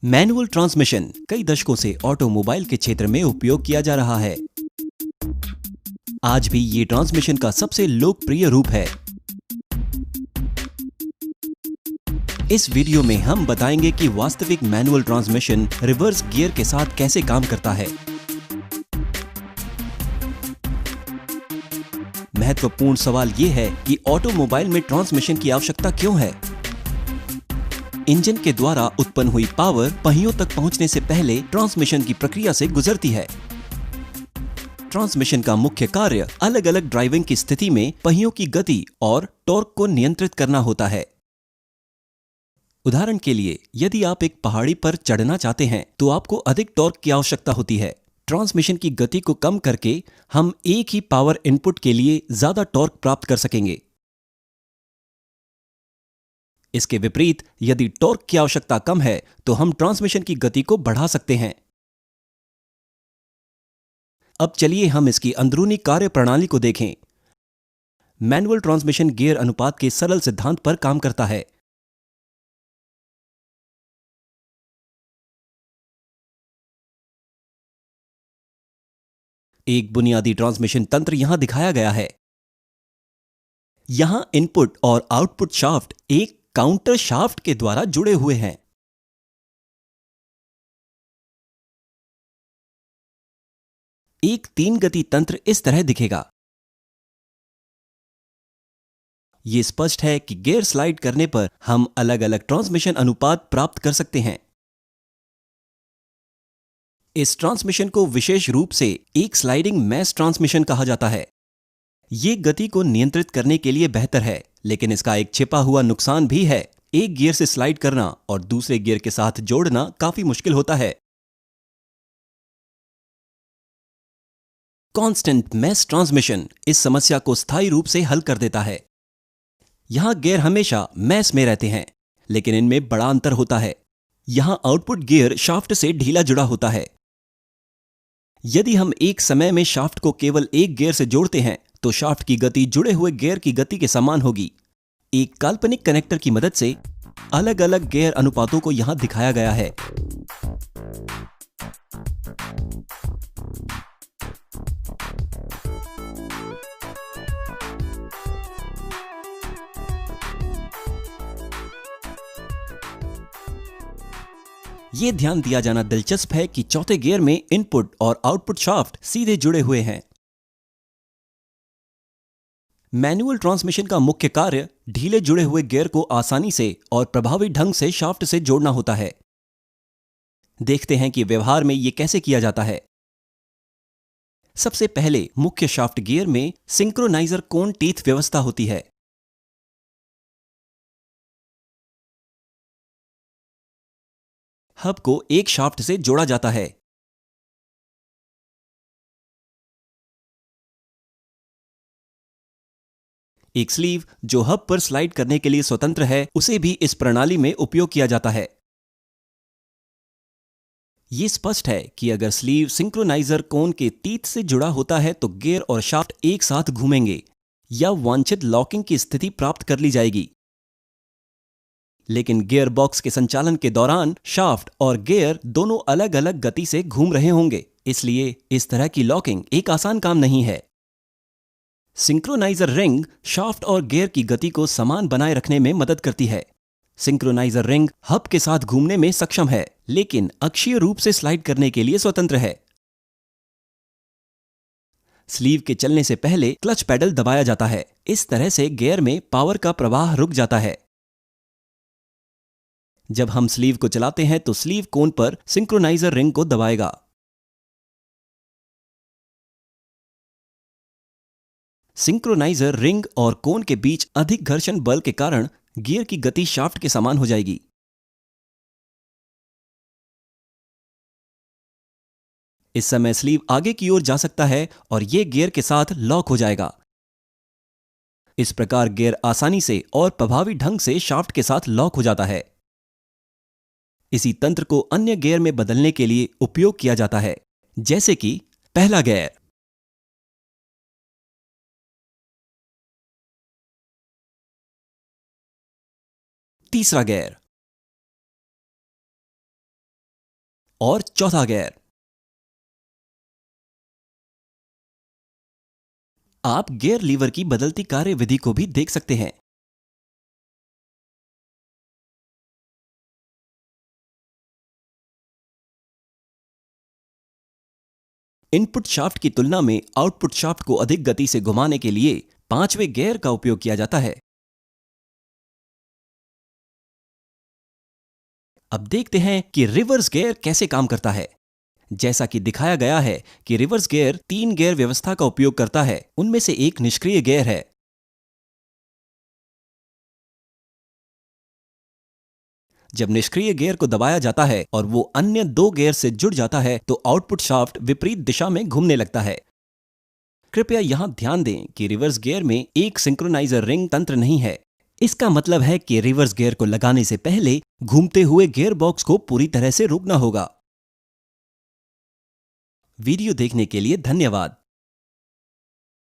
Manual transmission कई दशकों से ऑटोमोबाइल के क्षेत्र में उपयोग किया जा रहा है। आज भी ये ट्रांसमिशन का सबसे लोकप्रिय रूप है। इस वीडियो में हम बताएंगे कि वास्तविक मैनुअल ट्रांसमिशन रिवर्स गियर के साथ कैसे काम करता है। महत्वपूर्ण सवाल ये है कि ऑटोमोबाइल में ट्रांसमिशन की आवश्यकता क्यों है। इंजन के द्वारा उत्पन्न हुई पावर पहियों तक पहुंचने से पहले ट्रांसमिशन की प्रक्रिया से गुजरती है। ट्रांसमिशन का मुख्य कार्य अलग अलग ड्राइविंग की स्थिति में पहियों की गति और टॉर्क को नियंत्रित करना होता है। उदाहरण के लिए, यदि आप एक पहाड़ी पर चढ़ना चाहते हैं तो आपको अधिक टॉर्क की आवश्यकता होती है। ट्रांसमिशन की गति को कम करके हम एक ही पावर इनपुट के लिए ज्यादा टॉर्क प्राप्त कर सकेंगे। इसके विपरीत, यदि टॉर्क की आवश्यकता कम है तो हम ट्रांसमिशन की गति को बढ़ा सकते हैं। अब चलिए हम इसकी अंदरूनी कार्यप्रणाली को देखें। मैनुअल ट्रांसमिशन गियर अनुपात के सरल सिद्धांत पर काम करता है। एक बुनियादी ट्रांसमिशन तंत्र यहां दिखाया गया है। यहां इनपुट और आउटपुट शाफ्ट एक काउंटर शाफ्ट के द्वारा जुड़े हुए हैं। एक 3 गति तंत्र इस तरह दिखेगा। यह स्पष्ट है कि गियर स्लाइड करने पर हम अलग अलग ट्रांसमिशन अनुपात प्राप्त कर सकते हैं। इस ट्रांसमिशन को विशेष रूप से एक स्लाइडिंग मैश ट्रांसमिशन कहा जाता है। यह गति को नियंत्रित करने के लिए बेहतर है, लेकिन इसका एक छिपा हुआ नुकसान भी है। एक गियर से स्लाइड करना और दूसरे गियर के साथ जोड़ना काफी मुश्किल होता है। कांस्टेंट मैश ट्रांसमिशन इस समस्या को स्थायी रूप से हल कर देता है। यहां गियर हमेशा मैश में रहते हैं, लेकिन इनमें बड़ा अंतर होता है। यहां आउटपुट गियर शाफ्ट से ढीला जुड़ा होता है। यदि हम एक समय में शाफ्ट को केवल एक गियर से जोड़ते हैं तो शाफ्ट की गति जुड़े हुए गियर की गति के समान होगी। एक काल्पनिक कनेक्टर की मदद से अलग अलग गियर अनुपातों को यहां दिखाया गया है। यह ध्यान दिया जाना दिलचस्प है कि चौथे गियर में इनपुट और आउटपुट शाफ्ट सीधे जुड़े हुए हैं। मैनुअल ट्रांसमिशन का मुख्य कार्य ढीले जुड़े हुए गियर को आसानी से और प्रभावी ढंग से शाफ्ट से जोड़ना होता है। देखते हैं कि व्यवहार में यह कैसे किया जाता है। सबसे पहले मुख्य शाफ्ट गियर में सिंक्रोनाइजर कोन टीथ व्यवस्था होती है। हब को एक शाफ्ट से जोड़ा जाता है। एक स्लीव जो हब पर स्लाइड करने के लिए स्वतंत्र है, उसे भी इस प्रणाली में उपयोग किया जाता है। यह स्पष्ट है कि अगर स्लीव सिंक्रोनाइजर कोन के टीथ से जुड़ा होता है तो गियर और शाफ्ट एक साथ घूमेंगे या वांछित लॉकिंग की स्थिति प्राप्त कर ली जाएगी। लेकिन गियर बॉक्स के संचालन के दौरान शाफ्ट और गियर दोनों अलग अलग गति से घूम रहे होंगे, इसलिए इस तरह की लॉकिंग एक आसान काम नहीं है। सिंक्रोनाइजर रिंग शाफ्ट और गियर की गति को समान बनाए रखने में मदद करती है। सिंक्रोनाइजर रिंग हब के साथ घूमने में सक्षम है, लेकिन अक्षीय रूप से स्लाइड करने के लिए स्वतंत्र है। स्लीव के चलने से पहले क्लच पैडल दबाया जाता है। इस तरह से गियर में पावर का प्रवाह रुक जाता है। जब हम स्लीव को चलाते हैं तो स्लीव कोन पर सिंक्रोनाइजर रिंग को दबाएगा। सिंक्रोनाइजर रिंग और कोन के बीच अधिक घर्षण बल के कारण गियर की गति शाफ्ट के समान हो जाएगी। इस समय स्लीव आगे की ओर जा सकता है और यह गियर के साथ लॉक हो जाएगा। इस प्रकार गियर आसानी से और प्रभावी ढंग से शाफ्ट के साथ लॉक हो जाता है। इसी तंत्र को अन्य गियर में बदलने के लिए उपयोग किया जाता है, जैसे कि पहला गियर, तीसरा गियर, और चौथा गियर। आप गियर लीवर की बदलती कार्यविधि को भी देख सकते हैं। इनपुट शाफ्ट की तुलना में आउटपुट शाफ्ट को अधिक गति से घुमाने के लिए पांचवें गियर का उपयोग किया जाता है। अब देखते हैं कि रिवर्स गियर कैसे काम करता है। जैसा कि दिखाया गया है कि रिवर्स गियर 3 गियर व्यवस्था का उपयोग करता है। उनमें से एक निष्क्रिय गियर है। जब निष्क्रिय गियर को दबाया जाता है और वो अन्य 2 गियर से जुड़ जाता है तो आउटपुट शाफ्ट विपरीत दिशा में घूमने लगता है। कृपया यहां ध्यान दें कि रिवर्स गियर में एक सिंक्रोनाइजर रिंग तंत्र नहीं है। इसका मतलब है कि रिवर्स गियर को लगाने से पहले घूमते हुए गियर बॉक्स को पूरी तरह से रोकना होगा। वीडियो देखने के लिए धन्यवाद।